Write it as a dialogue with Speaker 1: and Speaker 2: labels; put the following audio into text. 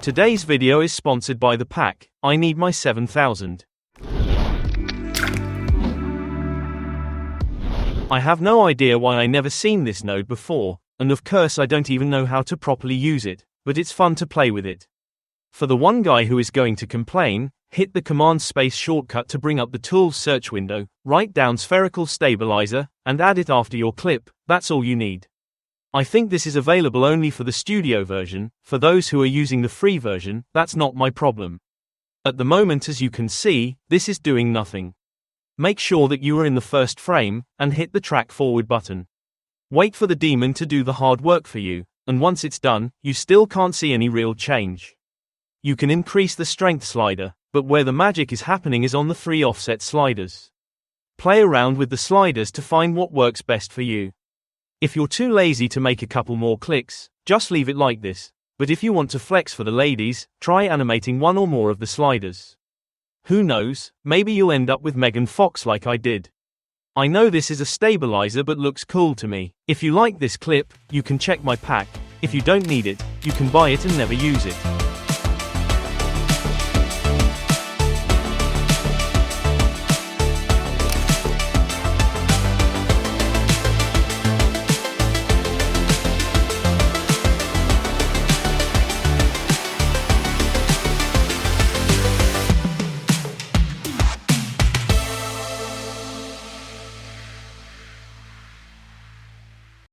Speaker 1: Today's video is sponsored by the pack, I Need My 7000. I have no idea why I never seen this node before, and of course I don't even know how to properly use it, but it's fun to play with it. For the one guy who is going to complain, hit the Command Space shortcut to bring up the Tools search window, write down Spherical Stabilizer, and add it after your clip. That's all you need. I think this is available only for the studio version. For those who are using the free version, that's not my problem. At the moment, as you can see, this is doing nothing. Make sure that you are in the first frame, and hit the track forward button. Wait for the daemon to do the hard work for you, and once it's done, you still can't see any real change. You can increase the strength slider, but where the magic is happening is on the 3 offset sliders. Play around with the sliders to find what works best for you. If you're too lazy to make a couple more clicks, just leave it like this, but if you want to flex for the ladies, try animating one or more of the sliders. Who knows, maybe you'll end up with Megan Fox like I did. I know this is a stabilizer but looks cool to me. If you like this clip, you can check my pack. If you don't need it, you can buy it and never use it.